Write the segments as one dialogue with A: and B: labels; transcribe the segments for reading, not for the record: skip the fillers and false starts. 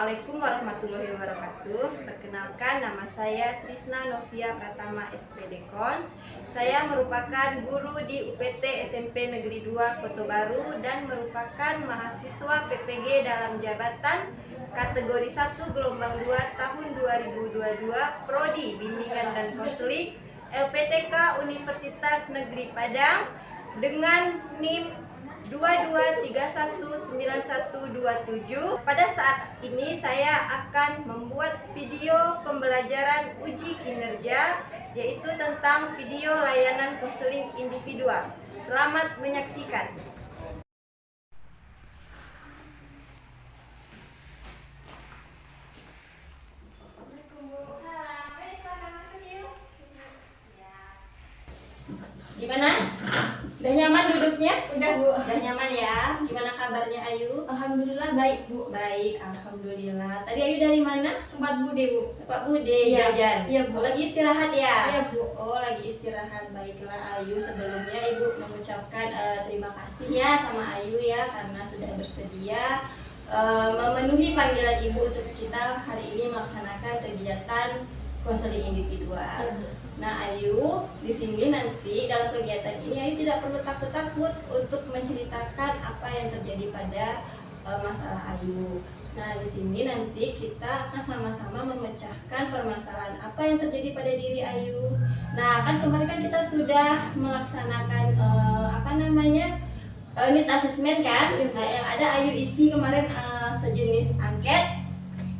A: Assalamualaikum warahmatullahi wabarakatuh. Perkenalkan, nama saya Trisna Novia Pratama SPD Kons. Saya merupakan guru di UPT SMP Negeri 2 Kota Baru dan merupakan mahasiswa PPG dalam jabatan kategori 1 gelombang 2 tahun 2022 Prodi Bimbingan dan Konseling LPTK Universitas Negeri Padang dengan NIM 22319127. Pada saat ini saya akan membuat video pembelajaran uji kinerja, yaitu tentang video layanan konseling individual. Selamat menyaksikan. Gimana? Udah nyaman duduknya?
B: Udah, Bu.
A: Udah nyaman ya? Gimana kabarnya Ayu?
B: Alhamdulillah baik, Bu.
A: Baik, alhamdulillah. Tadi Ayu dari mana?
B: Tempat Bude, Bu.
A: Tempat Bude,
B: Iya.
A: jajan.
B: Iya, Bu.
A: Oh, lagi istirahat ya?
B: Iya, Bu.
A: Oh, lagi istirahat. Baiklah Ayu, sebelumnya Ibu mengucapkan terima kasih ya sama Ayu ya karena sudah bersedia memenuhi panggilan Ibu untuk kita hari ini melaksanakan kegiatan konseling individual. Nah Ayu, di sini nanti dalam kegiatan ini Ayu tidak perlu takut-takut untuk menceritakan apa yang terjadi pada masalah Ayu. Nah di sini nanti kita akan sama-sama memecahkan permasalahan apa yang terjadi pada diri Ayu. Nah kan kemarin kan kita sudah melaksanakan need assessment kan. Nah yang ada Ayu isi kemarin sejenis angket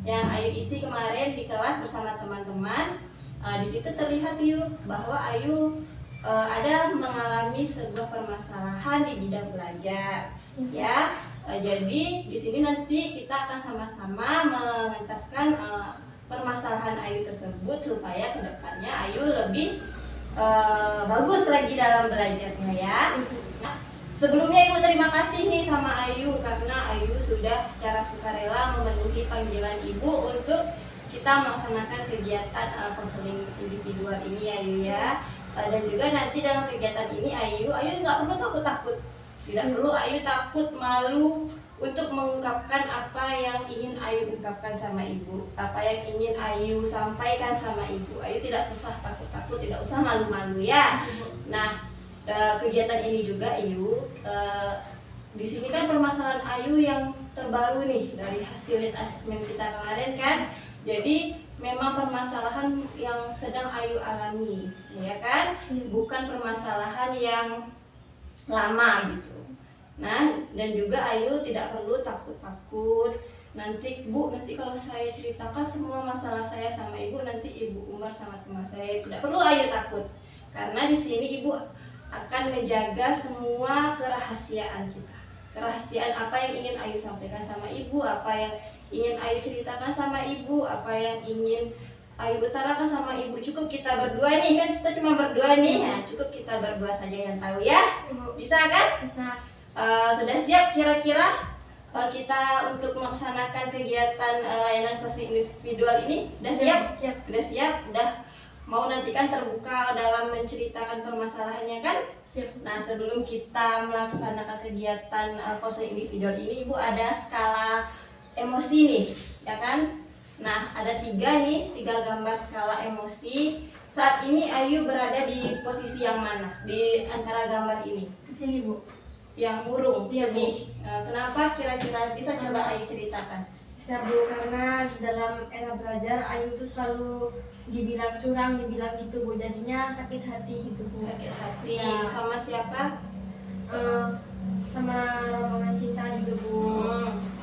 A: yang Ayu isi kemarin di kelas bersama teman-teman. Di situ terlihat yuk bahwa Ayu ada mengalami sebuah permasalahan di bidang belajar, ya. Jadi di sini nanti kita akan sama-sama mengentaskan permasalahan Ayu tersebut supaya kedepannya Ayu lebih bagus lagi dalam belajarnya ya. Sebelumnya Ibu terima kasih nih sama Ayu karena Ayu sudah secara sukarela memenuhi panggilan Ibu untuk kita melaksanakan kegiatan konseling individual ini ya Ayu ya. Dan juga nanti dalam kegiatan ini Ayu nggak perlu takut-takut. Tidak perlu Ayu takut, malu untuk mengungkapkan apa yang ingin Ayu ungkapkan sama Ibu, apa yang ingin Ayu sampaikan sama Ibu. Ayu tidak usah takut-takut, tidak usah malu-malu ya. Nah, kegiatan ini juga Ayu, di sini kan permasalahan Ayu yang terbaru nih dari hasil need assessment kita kemarin kan. Jadi memang permasalahan yang sedang Ayu alami, ya kan? Bukan permasalahan yang lama gitu. Nah, dan juga Ayu tidak perlu takut-takut. Nanti kalau saya ceritakan semua masalah saya sama Ibu, nanti Ibu Umar sama teman saya tidak perlu Ayu takut. Karena di sini Ibu akan menjaga semua kerahasiaan kita. Kerahasiaan apa yang ingin Ayu sampaikan sama Ibu, apa yang ingin Ayu ceritakan sama Ibu, apa yang ingin Ayu utarakan sama Ibu. Cukup kita berdua nih, kan kita cuma berdua nih. Nah, cukup kita berdua saja yang tahu ya. Bisa kan?
B: Bisa.
A: Sudah siap kira-kira kita untuk melaksanakan kegiatan layanan konseling individual ini? Udah siap?
B: Siap.
A: Udah siap? Udah mau nanti kan terbuka dalam menceritakan permasalahannya kan?
B: Siap.
A: Nah sebelum kita melaksanakan kegiatan konseling individual ini Ibu ada skala emosi nih, ya kan? Nah ada tiga gambar skala emosi. Saat ini Ayu berada di posisi yang mana di antara gambar ini?
B: Di sini, Bu.
A: Yang murung,
B: Iya, Bu.
A: sedih. Kenapa kira-kira, bisa coba Ayu ceritakan?
B: Bisa, Bu, karena dalam era belajar Ayu tuh selalu dibilang curang, dibilang gitu, Bu. Jadinya sakit hati gitu, Bu.
A: Sakit hati.
B: Ya.
A: Sama siapa?
B: Sama rombongan cinta gitu, Bu.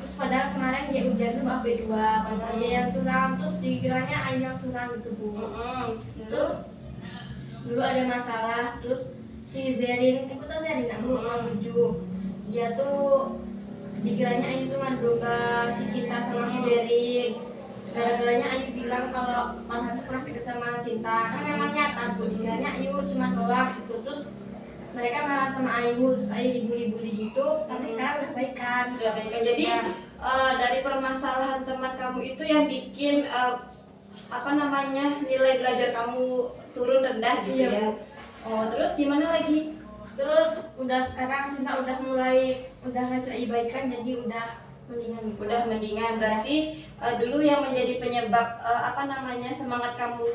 B: Terus padahal kemarin dia ujian tuh B2, padahal dia yang curang, terus dikiranya Ayu yang curang gitu, Bu. Terus dulu ada masalah, terus si Zerin, ikutan Zerin nggak, Bu? Dia tuh dikiranya Ayu tuh ngadu domba si Cinta sama si Zerin. Gara-garanya Ayu bilang kalau Farhan tuh pernah deket sama Cinta, kan memang nyata, Bu. Dikiranya Ayu cuma hoax gitu. Terus mereka marah sama Ayu, terus Ayu dibully-bully gitu. Tapi sekarang udah baikan.
A: Udah baikan. Jadi dari permasalahan teman kamu itu yang bikin nilai belajar kamu turun rendah gitu ya? Oh, terus gimana lagi?
B: Terus udah sekarang Cinta udah ngajak Ayu baikan, jadi udah mendingan bisa.
A: Udah mendingan, berarti dulu yang menjadi penyebab semangat kamu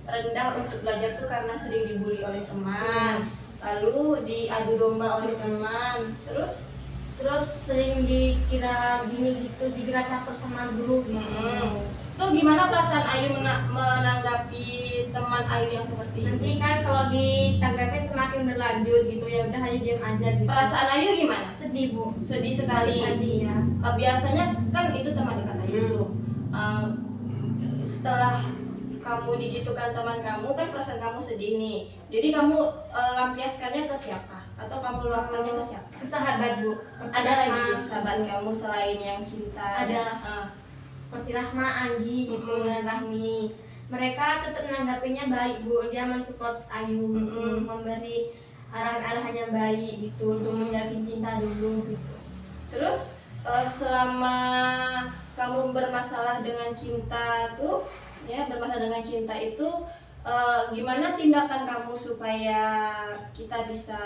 A: rendah untuk belajar tuh karena sering dibully oleh teman, lalu diadu domba oleh teman, terus
B: sering dikira gini gitu, dikira caper sama guru gitu.
A: Tuh gimana perasaan Ayu menanggapi teman Ayu yang seperti
B: Nanti
A: ini?
B: kan kalau ditanggapin semakin berlanjut gitu, ya udah Ayu diam aja gitu.
A: Perasaan Ayu gimana?
B: Sedih Bu.
A: Sedih sekali.
B: Tadi ya.
A: Biasanya kan itu teman dekat Ayu tuh. Setelah kamu digitukan teman kamu, kan perasaan kamu sedih nih. Jadi kamu lampiaskannya ke siapa? Atau kamu luapkannya ke siapa?
B: Ke sahabat Bu.
A: Ada lagi sahabat kamu selain yang cinta?
B: Ada. Seperti Rahma, Anggi gitu, dan Rahmi. Mereka tetap menanggapinya baik Bu. Dia mensupport Ayu gitu, memberi arahan-arahan yang baik gitu untuk menjalin cinta dulu gitu.
A: Terus selama kamu bermasalah dengan cinta tuh, ya bermasalah dengan cinta itu, gimana tindakan kamu supaya kita bisa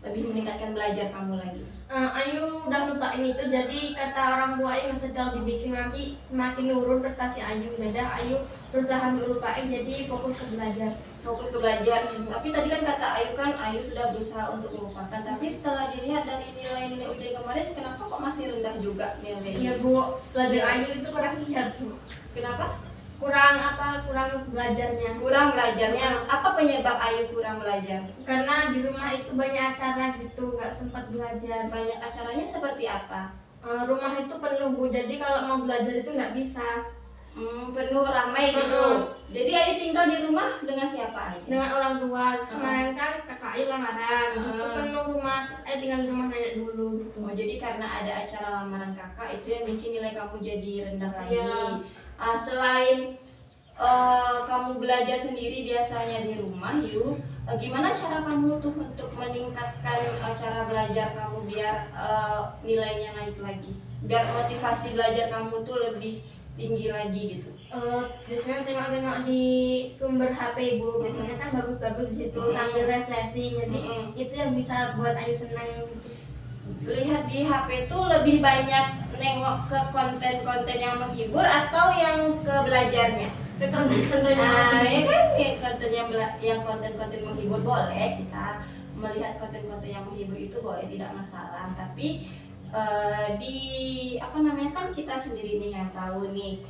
A: lebih meningkatkan belajar kamu lagi?
B: Ayu udah lupain itu, jadi kata orang tua Ayu sedang dibikin nanti semakin nurun prestasi Ayu. Beda Ayu berusaha untuk lupain, jadi fokus ke belajar.
A: Fokus ke belajar. Tapi tadi kan kata Ayu kan Ayu sudah berusaha untuk melupakan. Tapi setelah dilihat dari nilai-nilai ujian kemarin, kenapa kok masih rendah juga nilainya?
B: Iya Bu, belajar Ayu itu kurang giat Bu.
A: Kenapa?
B: Kurang belajarnya.
A: Kurang belajarnya. Apa penyebab Ayu kurang belajar?
B: Karena di rumah itu banyak acara gitu, nggak sempat belajar.
A: Banyak acaranya seperti apa?
B: Rumah itu penuh Bu, jadi kalau mau belajar itu nggak bisa.
A: Penuh ramai gitu. Jadi Ayu tinggal di rumah dengan siapa aja?
B: Dengan orang tua. Kemarin kan kakak Ayu lamaran, itu penuh rumah, terus Ayu tinggal di rumah nenek dulu gitu.
A: Jadi karena ada acara lamaran kakak itu yang bikin nilai kamu jadi rendah lagi.
B: Iya.
A: Selain kamu belajar sendiri biasanya di rumah, gimana cara kamu tuh untuk meningkatkan cara belajar kamu biar nilainya naik lagi, biar motivasi belajar kamu tuh lebih tinggi lagi gitu?
B: Biasanya tengok-tengok di sumber HP Bu, biasanya kan bagus-bagus di situ sambil refleksi, jadi itu yang bisa buat Ayu senang gitu.
A: Lihat di HP tuh lebih banyak nengok ke konten-konten yang menghibur atau yang ke belajarnya?
B: Ke konten-konten
A: Ya kan, yang konten-konten menghibur boleh, kita melihat konten-konten yang menghibur itu boleh, tidak masalah. Tapi kan kita sendiri nih yang tahu nih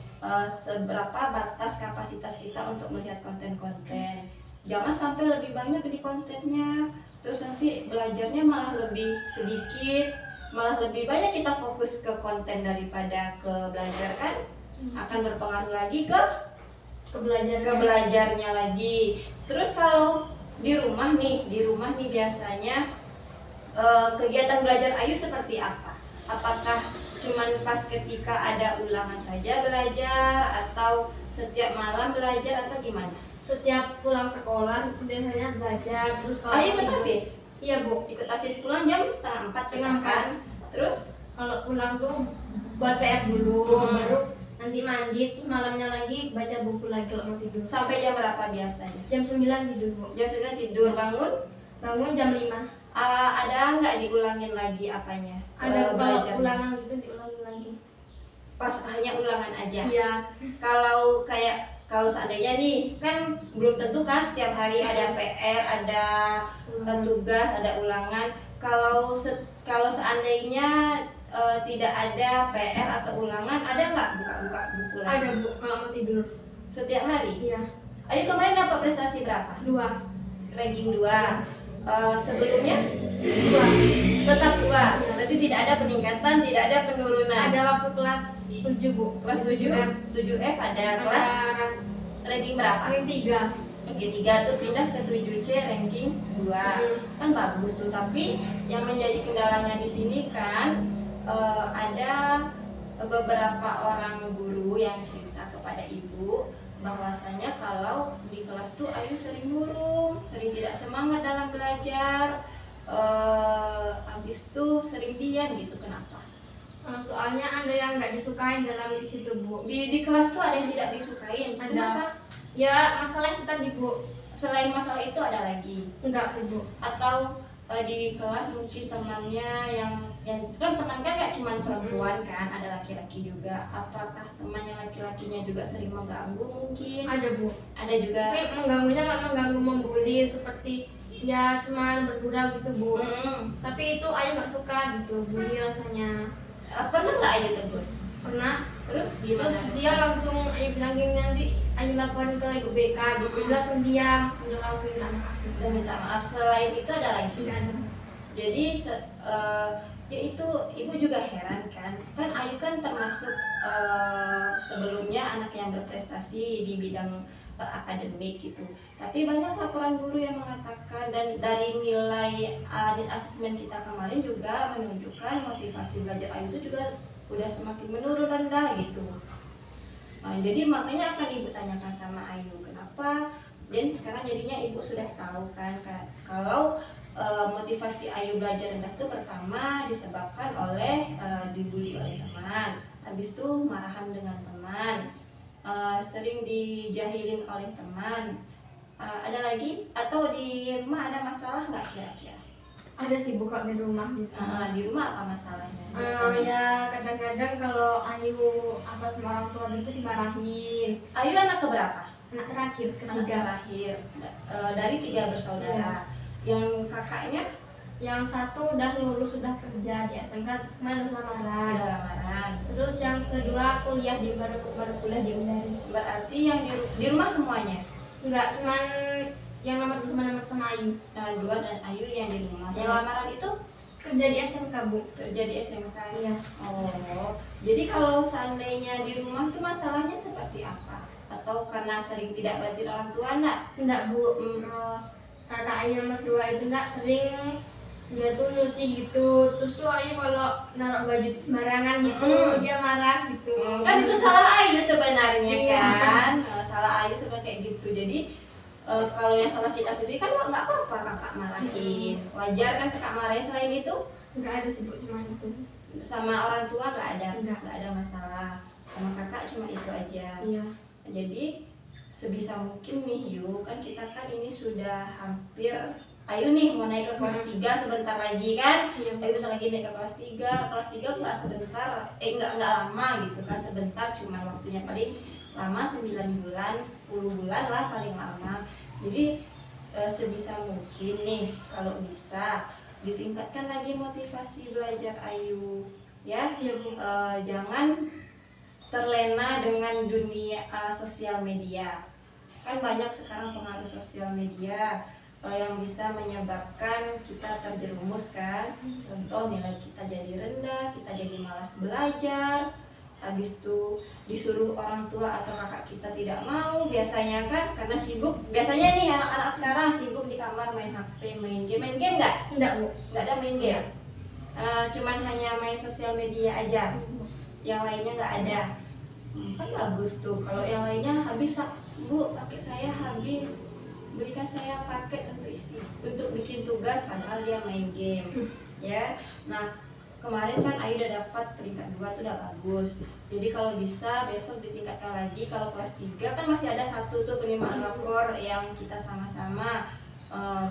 A: seberapa batas kapasitas kita untuk melihat konten-konten. Jangan sampai lebih banyak di kontennya, terus nanti belajarnya malah lebih sedikit, malah lebih banyak kita fokus ke konten daripada ke belajar, kan akan berpengaruh lagi ke belajarnya lagi. Terus kalau di rumah nih biasanya kegiatan belajar Ayu seperti apa? Apakah cuman pas ketika ada ulangan saja belajar, atau setiap malam belajar, atau gimana?
B: Setiap pulang sekolah itu biasanya belajar. Terus kalau
A: Ayu ikut Hafiz?
B: Iya Bu,
A: Ikut Hafiz pulang jam 3:30 kan? Terus
B: kalau pulang tuh buat PR dulu, baru nanti mandi, terus malamnya lagi baca buku lagi kalau mau tidur.
A: sampai jam berapa biasanya?
B: Jam 9 tidur Bu.
A: Jam 9 tidur,
B: Bangun jam 5.
A: ada nggak diulangin lagi apanya?
B: Ada kalau
A: belajarnya?
B: ulangan gitu diulangin lagi.
A: Pas hanya ulangan aja?
B: Iya.
A: Kalau seandainya nih, kan belum tentu kan setiap hari ada PR, ada tugas, ada ulangan. Kalau seandainya tidak ada PR atau ulangan, ada nggak buka-buka buku lagi?
B: Ada Bu, kalau mau tidur.
A: Setiap hari?
B: Iya.
A: Ayu kemarin dapat prestasi berapa?
B: 2.
A: Ranking 2. Sebelumnya
B: 2.
A: tetap 2. Berarti tidak ada peningkatan, tidak ada penurunan.
B: Ada waktu kelas 7 Bu.
A: Kelas 7F ada kelas ranking berapa?
B: Ranking 3.
A: Ranking 3 tuh pindah ke 7C ranking 2. Kan bagus tuh, tapi yang menjadi kendalanya di sini kan ada beberapa orang guru yang cerita kepada ibu bahwasanya kalau di kelas tuh Ayu sering murung, sering tidak semangat dalam belajar, habis tuh sering diam gitu. Kenapa?
B: Soalnya ada yang nggak disukain dalam di situ Bu.
A: Di kelas tuh ada yang tidak disukain.
B: Ada.
A: Kenapa?
B: Ya masalah kita di Bu.
A: Selain masalah itu ada lagi?
B: Enggak sih Bu.
A: Atau di kelas mungkin temannya yang Yang kan teman kan gak cuma perempuan kan, ada laki-laki juga. Apakah teman yang laki-lakinya juga sering mengganggu mungkin?
B: Ada Bu.
A: Ada juga.
B: Tapi mengganggunya nggak mengganggu membuli seperti ya cuma bergurau gitu Bu. Tapi itu Ayu nggak suka gitu, bully rasanya.
A: Pernah nggak Ayu tegur?
B: Pernah.
A: Terus gimana?
B: Terus dia langsung Ayu bilang gini, nanti Ayu laporan ke ibu BK gitu. Dia langsung diam, dia langsung minta maaf.
A: Dan minta maaf. Selain itu ada lagi?
B: Nggak ada.
A: Jadi ya itu ibu juga heran kan Ayu kan termasuk sebelumnya anak yang berprestasi di bidang akademik gitu, tapi banyak laporan guru yang mengatakan dan dari nilai audit asesmen kita kemarin juga menunjukkan motivasi belajar Ayu itu juga udah semakin menurun rendah gitu. Nah, jadi makanya akan ibu tanyakan sama Ayu kenapa, dan sekarang jadinya ibu sudah tahu kan kalau motivasi Ayu belajar rendah itu pertama disebabkan oleh dibully oleh teman, habis itu marahan dengan teman, sering dijahilin oleh teman, ada lagi atau di rumah ada masalah nggak kira-kira?
B: Ada sih Bu Kak di rumah gitu.
A: Di rumah apa masalahnya?
B: Ya kadang-kadang kalau Ayu apa sama orang tua itu dimarahin.
A: Ayu anak keberapa?
B: Anak terakhir,
A: Anak
B: ketiga.
A: terakhir dari 3 bersaudara. Yang kakaknya
B: Yang satu udah lulus, sudah kerja di SMK, terus kemarin udah lamaran.
A: udah lamaran.
B: Terus yang kedua kuliah di baru kuliah di Undari.
A: Berarti yang di rumah semuanya?
B: Enggak, cuman yang nomor sama Ayu.
A: Nah, dua dan Ayu yang di rumah. Yang lamaran itu
B: Kerja di SMK Bu.
A: kerja di SMK.
B: Iya.
A: Oh, jadi kalau seandainya di rumah tuh masalahnya seperti apa? Atau karena sering tidak bantuin orang tua enggak?
B: Enggak Bu. Kakak Ayu nomor 2 itu enggak sering, dia tuh nyuci gitu. Terus tuh Ayu kalau naruh baju itu sembarangan gitu, dia marah gitu.
A: Kan itu salah Ayu sebenarnya
B: Iya.
A: kan? Salah Ayu sebenarnya kayak gitu. Jadi kalau yang salah kita sendiri kan nggak apa-apa kakak marahin, wajar kan kakak marahin. Selain itu
B: Enggak ada sih Bu, cuma itu.
A: sama orang tua nggak ada,
B: Nggak.
A: nggak ada masalah. Sama kakak cuma itu aja.
B: Iya.
A: Jadi sebisa mungkin nih Yu, kan kita kan ini sudah hampir Ayu nih mau naik ke kelas 3 sebentar lagi kan?
B: Iya.
A: Ayu bentar lagi naik ke kelas 3. Kelas 3 nggak sebentar, nggak lama gitu kan, sebentar, cuma waktunya paling lama 9 bulan, 10 bulan lah paling lama. Jadi sebisa mungkin nih kalau bisa ditingkatkan lagi motivasi belajar Ayu ya.
B: Iya Bu.
A: Jangan terlena dengan dunia sosial media. Kan banyak sekarang pengaruh sosial media yang bisa menyebabkan kita terjerumus kan. Contoh nilai kita jadi rendah, kita jadi malas belajar, habis itu disuruh orang tua atau kakak kita tidak mau, biasanya kan karena sibuk. Biasanya nih anak-anak sekarang sibuk di kamar main HP, main game nggak?
B: Enggak Bu.
A: Nggak ada main game. Cuman hanya main sosial media aja, yang lainnya nggak ada. Kan bagus tuh kalau yang lainnya habis. Bu, pakai saya habis, belikan saya paket untuk bikin tugas, padahal dia main game ya. Nah kemarin kan Ayu udah dapat peringkat 2 tuh udah bagus. Jadi kalau bisa besok ditingkatkan lagi. Kalau kelas 3 kan masih ada satu tuh penerimaan rapor yang kita sama-sama.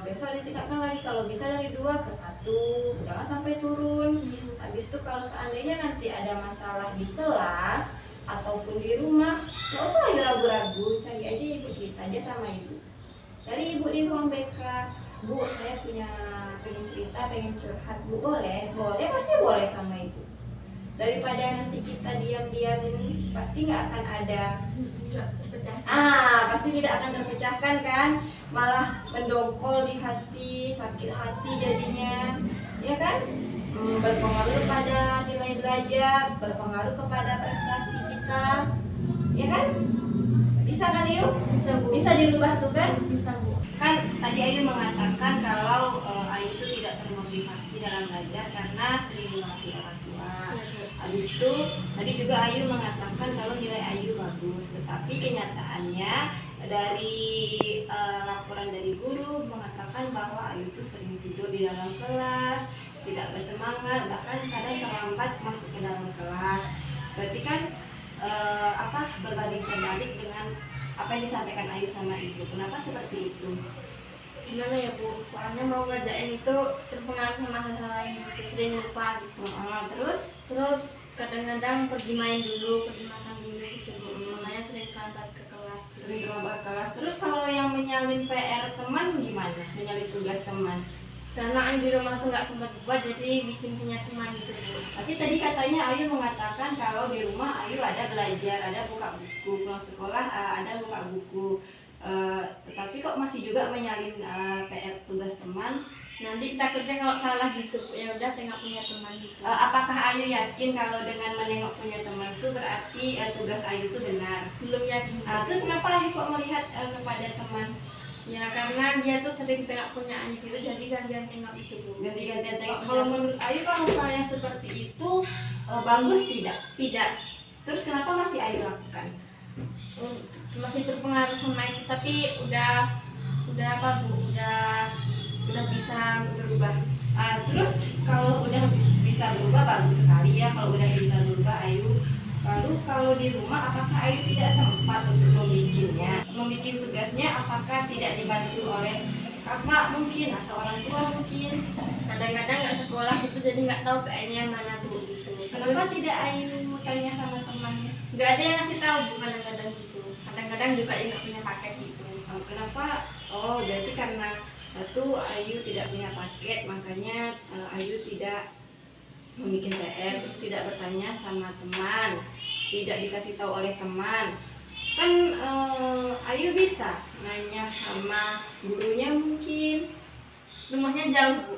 A: Besok ditingkatkan lagi, kalau bisa dari 2 ke 1, jangan sampai turun. Habis itu kalau seandainya nanti ada masalah di kelas ataupun di rumah, nggak usah lagi ragu-ragu, cari aja ibu, cerita aja sama ibu. Cari ibu di ruang BK, Bu, saya pengen cerita, pengen curhat, Bu, boleh? Boleh, pasti boleh sama ibu. Daripada nanti kita diam-diam ini, pasti nggak akan ada, pasti tidak akan terpecahkan kan, malah mendongkol di hati, sakit hati jadinya, ya kan? Berpengaruh pada nilai belajar, berpengaruh kepada prestasi kita, ya kan? Bisa kan Ayu?
B: Bisa Bu.
A: Bisa dirubah tuh kan?
B: Bisa Bu.
A: Kan tadi Ayu mengatakan kalau Ayu itu tidak termotivasi dalam belajar karena sering dimarahi orang tua. Habis itu tadi juga Ayu mengatakan kalau nilai Ayu bagus, tetapi kenyataannya dari laporan dari guru mengatakan bahwa Ayu itu sering tidur di dalam kelas, tidak bersemangat, bahkan kadang terlambat masuk ke dalam kelas. Berarti kan berbanding terbalik dengan apa yang disampaikan Ayu sama ibu. Kenapa seperti itu?
B: gimana ya Bu, soalnya mau ngerjain itu terpengaruh sama hal-hal lain gitu, sering lupa gitu.
A: Terus
B: Kadang-kadang pergi main dulu, pergi makan dulu gitu Bu, makanya sering terlambat ke kelas.
A: sering terlambat kelas. Terus kalau yang menyalin PR teman gimana? Menyalin tugas teman?
B: Karena di rumah tuh nggak sempat buat, jadi bikin punya teman gitu Bu.
A: Tapi tadi katanya Ayu mengatakan kalau di rumah Ayu ada belajar, ada buka buku, pulang sekolah ada buka buku. Tetapi kok masih juga menyalin PR tugas teman?
B: Nanti takutnya kalau salah gitu Bu, ya udah tengok punya teman gitu.
A: Apakah Ayu yakin kalau dengan menengok punya teman itu berarti tugas Ayu itu benar?
B: Belum yakin.
A: Terus kenapa Ayu kok melihat kepada teman?
B: Ya karena dia tuh sering tengok punya Ayu gitu, jadi gantian tengok gitu Bu.
A: Ganti-gantian tengok. Kalau menurut Ayu kalau misalnya seperti itu bagus tidak?
B: Tidak.
A: Terus kenapa masih Ayu lakukan?
B: Masih terpengaruh sama itu, tapi udah apa Bu, udah bisa berubah.
A: Terus kalau udah bisa berubah bagus sekali ya, kalau udah bisa berubah Ayu. Lalu kalau di rumah apakah Ayu tidak sempat untuk membikinnya? Membikin tugasnya apakah tidak dibantu oleh kakak mungkin atau orang tua mungkin?
B: Kadang-kadang nggak sekolah gitu, jadi nggak tahu PR-nya mana Bu gitu.
A: Kenapa tidak Ayu tanya sama temannya?
B: Nggak ada yang ngasih tahu Bu, kadang-kadang gitu. Kadang-kadang juga ya nggak punya paket gitu.
A: Kenapa? Oh, berarti karena satu Ayu tidak punya paket, makanya Ayu tidak membuat PR, terus tidak bertanya sama teman, tidak dikasih tahu oleh teman. Kan Ayu bisa nanya sama gurunya mungkin,
B: Rumahnya jauh Bu.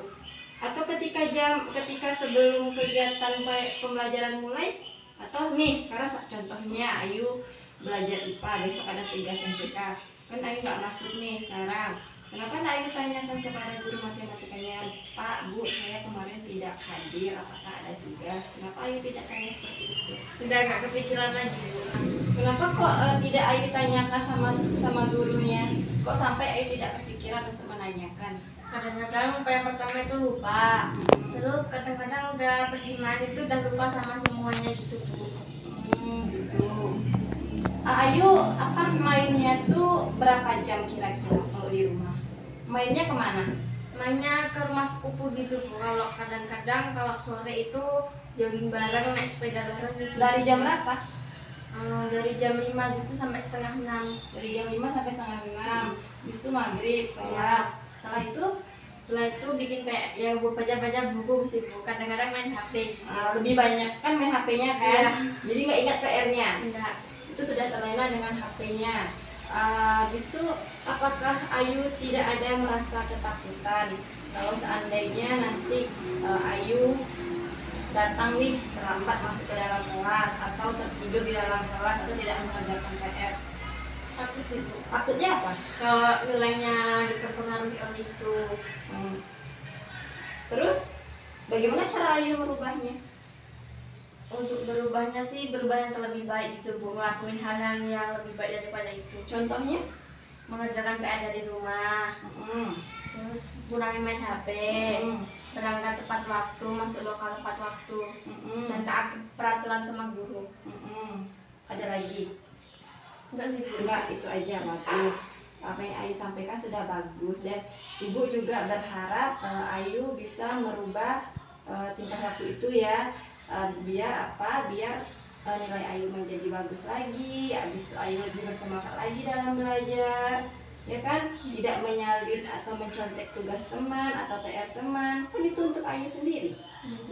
A: atau ketika sebelum kegiatan pembelajaran mulai, atau nih sekarang contohnya Ayu belajar IPA, besok ada tugas MTK, kan Ayu nggak masuk nih sekarang. Kenapa Ayu tanyakan kepada guru matematikanya, Pak, Bu, saya kemarin tidak hadir, apakah ada tugas? Kenapa Ayu tidak tanya seperti itu?
B: Udah nggak kepikiran lagi Bu.
A: Kenapa kok tidak Ayu tanyakan sama gurunya? Kok sampai Ayu tidak kepikiran untuk menanyakan?
B: Kadang-kadang yang pertama itu lupa. Terus kadang-kadang udah pergi main itu udah lupa sama semuanya gitu Bu.
A: Gitu. Ayu apa mainnya tuh berapa jam kira-kira kalau di rumah? Mainnya kemana?
B: Mainnya ke rumah sepupu gitu Bu. Kalau kadang-kadang kalau sore itu jogging bareng, naik sepeda bareng gitu.
A: Dari jam berapa?
B: Dari jam 5 gitu sampai setengah 6.
A: Dari jam 5 sampai setengah 6. Habis itu maghrib, sholat. Setelah itu
B: bikin kayak ya Bu, baca-baca buku sih Bu. Kadang-kadang main HP.
A: lebih banyak kan main HP-nya kan?
B: Iya.
A: Jadi nggak ingat PR-nya.
B: Enggak.
A: Itu sudah terlena dengan HP-nya. Habis itu apakah Ayu tidak ada merasa ketakutan kalau seandainya nanti Ayu datang nih terlambat masuk ke dalam kelas atau tertidur di dalam kelas atau tidak mengerjakan PR?
B: Takut sih Bu.
A: Takutnya apa?
B: Kalau nilainya diperpengaruhi oleh itu.
A: Terus bagaimana cara Ayu merubahnya?
B: Untuk berubahnya sih berubah yang lebih baik gitu Bu, ngelakuin hal yang lebih baik daripada itu.
A: Contohnya?
B: Mengerjakan PR dari rumah, terus kurangi main HP, berangkat tepat waktu, masuk lokal tepat waktu, dan taat peraturan sama guru.
A: Ada lagi?
B: Enggak sih Bu.
A: Enggak, itu aja bagus. Apa yang Ayu sampaikan sudah bagus dan Ibu juga berharap Ayu bisa merubah tingkah laku itu ya. Biar nilai Ayu menjadi bagus lagi, habis itu Ayu lebih bersemangat lagi dalam belajar, ya kan? Tidak menyalin atau mencontek tugas teman atau PR teman, kan itu untuk Ayu sendiri,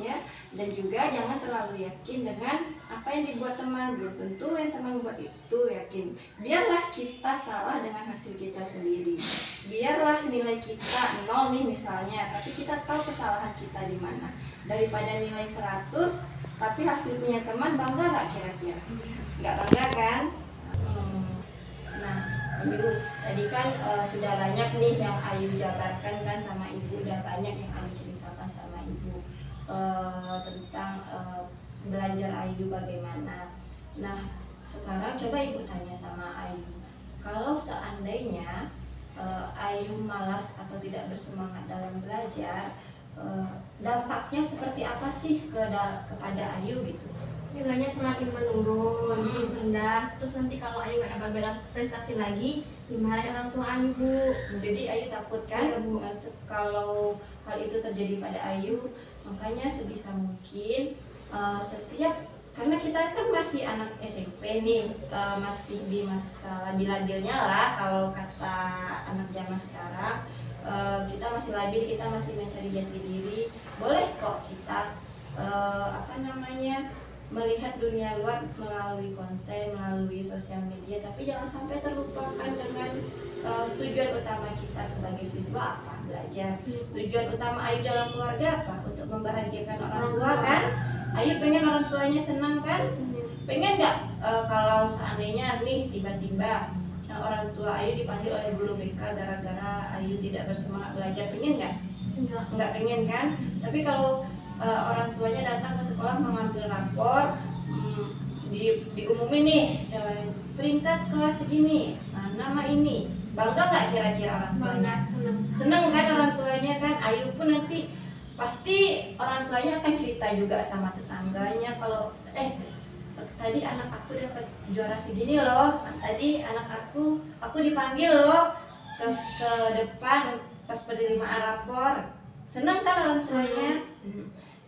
A: ya. Dan juga jangan terlalu yakin dengan apa yang dibuat teman, belum tentu yang teman buat itu yakin. Biarlah kita salah dengan hasil kita sendiri, biarlah nilai kita 0 nih misalnya, tapi kita tahu kesalahan kita di mana. Daripada nilai 100 tapi hasilnya teman, bangga nggak kira-kira? Nggak bangga kan? Nah, Ayu tadi kan sudah banyak nih yang Ayu jabarkan kan sama Ibu, udah banyak yang Ayu ceritakan sama Ibu tentang belajar Ayu bagaimana. Nah, sekarang coba Ibu tanya sama Ayu, kalau seandainya Ayu malas atau tidak bersemangat dalam belajar, dampaknya seperti apa sih kepada Ayu gitu?
B: Nilainya semakin menurun, terus rendah, terus nanti kalau Ayu nggak dapat prestasi lagi, dimarahin orang tua Ayu, Bu.
A: Jadi Ayu takut kan?
B: Iya, Bu.
A: Kalau hal itu terjadi pada Ayu, makanya sebisa mungkin setiap, karena kita kan masih anak SMP nih, masih di masa labil-labilnya lah kalau kata anak zaman sekarang. Kita masih labil, kita masih mencari jati diri. Boleh kok kita melihat dunia luar melalui konten, melalui sosial media, tapi jangan sampai terlupakan dengan tujuan utama kita sebagai siswa apa? Belajar. Tujuan utama Ayu dalam keluarga apa? Untuk membahagiakan orang tua kan? Ayu pengen orang tuanya senang kan? Pengen nggak kalau seandainya nih tiba-tiba orang tua Ayu dipanggil oleh guru BK gara-gara Ayu tidak bersemangat belajar, pengen nggak? Nggak pengen kan? Tapi kalau orang tuanya datang ke sekolah mengambil rapor, diumumin nih peringkat kelas segini, nama ini, bangga nggak kira-kira orang tuanya?
B: Bangga,
A: Seneng kan orang tuanya kan? Ayu pun nanti pasti orang tuanya akan cerita juga sama tetangganya kalau tadi anak aku dapat juara segini loh, tadi anak aku dipanggil loh ke depan pas penerimaan rapor. Seneng kan orang tuanya?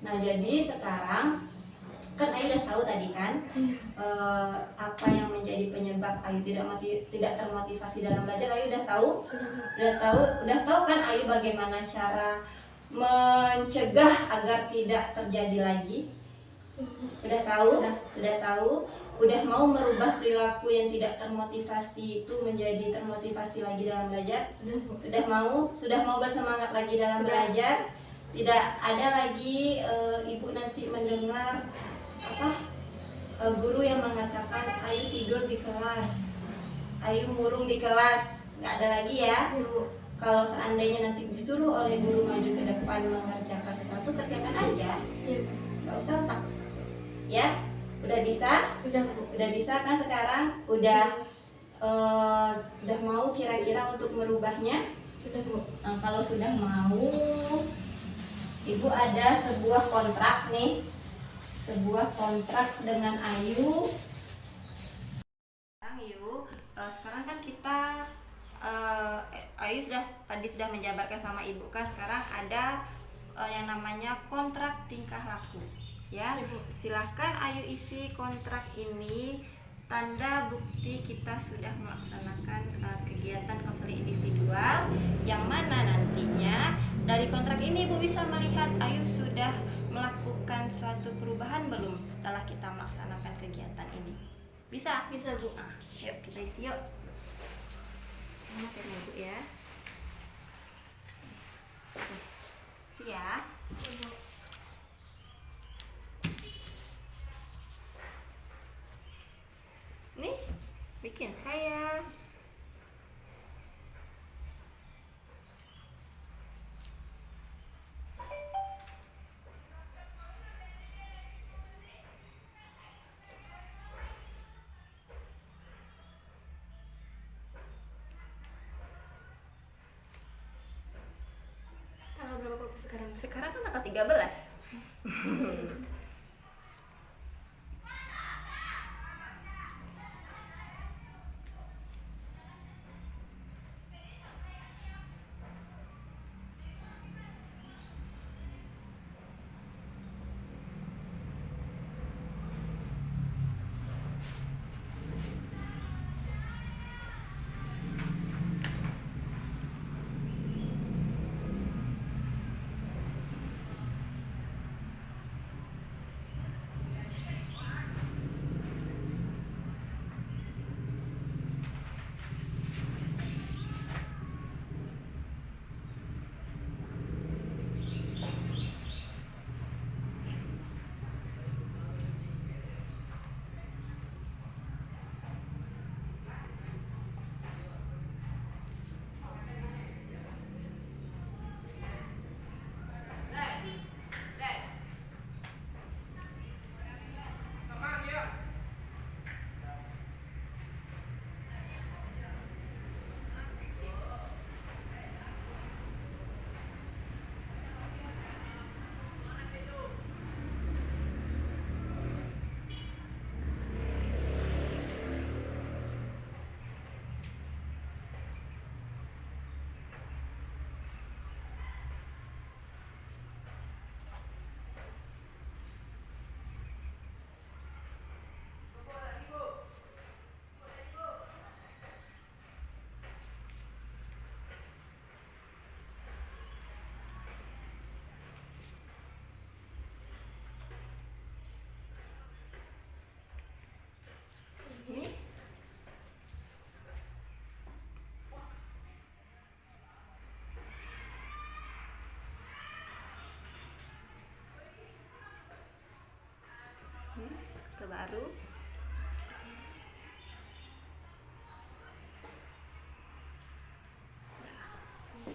A: Nah jadi sekarang kan Ayu udah tahu tadi kan apa yang menjadi penyebab Ayu tidak termotivasi dalam belajar. Ayu udah tahu kan Ayu bagaimana cara mencegah agar tidak terjadi lagi. Sudah tahu, udah mau merubah perilaku yang tidak termotivasi itu menjadi termotivasi lagi dalam belajar. Sudah mau bersemangat lagi dalam belajar. Tidak ada lagi ibu nanti mendengar guru yang mengatakan Ayu tidur di kelas, Ayu murung di kelas. Nggak ada lagi ya. Kalau seandainya nanti disuruh oleh guru maju ke depan mengerjakan sesuatu, kerjakan aja. Nggak usah takut. Ya, udah bisa? Udah bisa kan sekarang? Udah mau kira-kira untuk merubahnya?
B: Sudah, Bu.
A: Nah, kalau sudah mau, Ibu ada sebuah kontrak nih, sebuah kontrak dengan Ayu. Sekarang kan kita Ayu tadi sudah menjabarkan sama Ibu kan, sekarang ada yang namanya kontrak tingkah laku. Ya, silahkan Ayu isi kontrak ini, tanda bukti kita sudah melaksanakan kegiatan konseling individual, yang mana nantinya dari kontrak ini Ibu bisa melihat Ayu sudah melakukan suatu perubahan belum setelah kita melaksanakan kegiatan ini. Bisa?
B: Bisa, Bu.
A: Nah, yuk kita isi yuk. Sama ya Bu ya. Isi ya. Nih, bikin saya.
B: Tanggal berapa, Bu, sekarang?
A: Sekarang kan tanggal 13. Ke baru.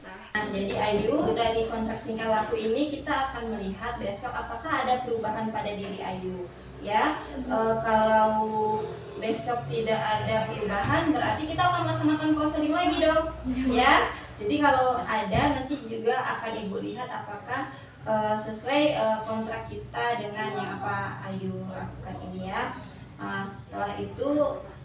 A: Nah, jadi Ayu, dari kontrak tingkah laku ini kita akan melihat besok apakah ada perubahan pada diri Ayu. Ya, kalau besok tidak ada perubahan, berarti kita akan melaksanakan konseling lagi dong. Ya, jadi kalau ada nanti juga akan Ibu lihat apakah sesuai kontrak kita dengan yang apa Ayu lakukan ini ya. Setelah itu,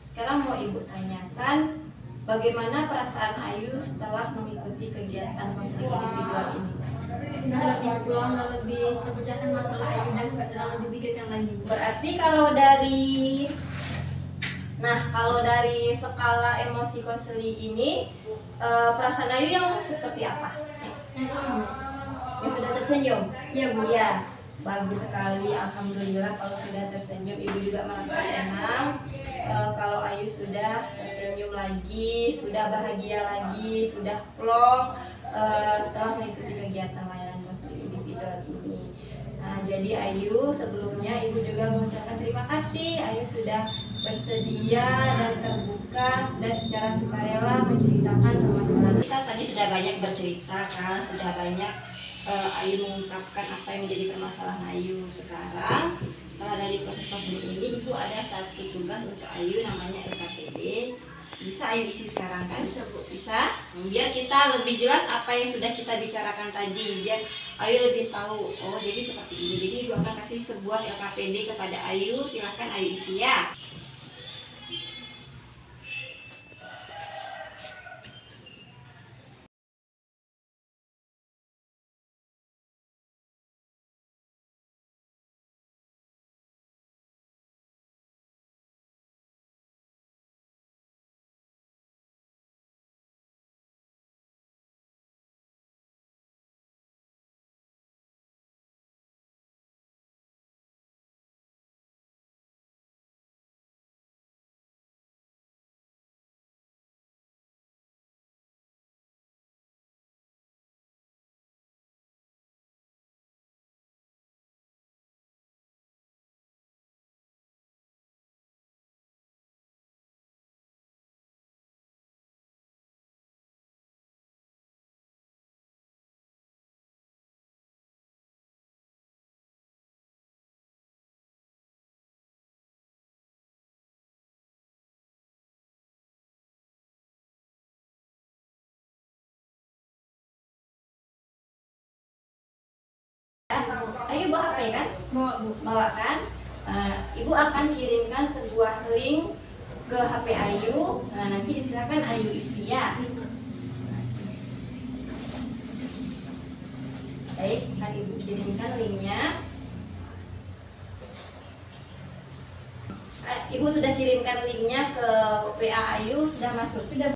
A: sekarang mau Ibu tanyakan, bagaimana perasaan Ayu setelah mengikuti kegiatan konseling individual ini?
B: Sudah lebih pulang dan lebih terpecahkan masalah Ayu dan nggak terlalu dipikirkan lagi.
A: Berarti kalau dari skala emosi konseling ini, perasaan Ayu yang seperti apa? Yang sudah tersenyum?
B: Iya Bu.
A: Iya, bagus sekali. Alhamdulillah kalau sudah tersenyum. Ibu juga merasa senang kalau Ayu sudah tersenyum lagi, sudah bahagia lagi, sudah plong setelah mengikuti kegiatan layanan konseling individual ini. Nah, jadi Ayu, sebelumnya Ibu juga mengucapkan terima kasih. Ayu sudah bersedia dan terbuka dan secara sukarela menceritakan permasalahan. Kita tadi sudah banyak bercerita kan, sudah banyak Ayu mengungkapkan apa yang menjadi permasalahan Ayu. Sekarang setelah dari proses konseling ini, Ibu ada satu tugas untuk Ayu, namanya LKPD. Bisa Ayu isi sekarang kan? Bisa? Biar kita lebih jelas apa yang sudah kita bicarakan tadi, biar Ayu lebih tahu. Oh, jadi seperti ini. Jadi Ibu akan kasih sebuah LKPD kepada Ayu. Silahkan Ayu isi ya. Ayu bawa HP kan?
B: Bawa Bu.
A: Bawa kan? Ibu akan kirimkan sebuah link ke HP Ayu. Nah, nanti silakan Ayu isi ya. Baik, akan Ibu kirimkan linknya. Ibu sudah kirimkan linknya ke WA Ayu, sudah masuk? Sudah.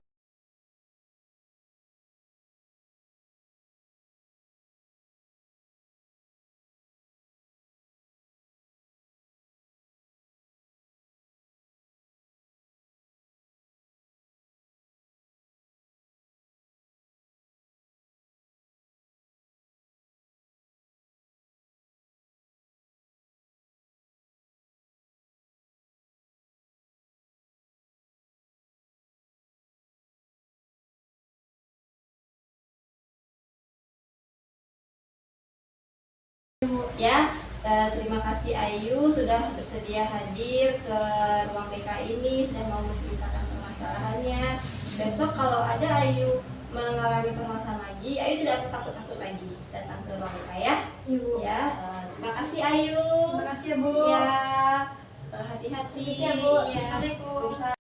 A: Ya, terima kasih Ayu sudah bersedia hadir ke ruang BK ini, sudah mau menceritakan permasalahannya. Besok kalau ada Ayu mengalami permasalahan lagi, Ayu tidak takut-takut lagi datang ke ruang BK ya.
B: Ibu.
A: Ya, terima kasih Ayu.
B: Terima kasih ya Bu.
A: Ya, hati-hati.
B: Terima kasih ya Bu.
A: Ya.
B: Assalamualaikum.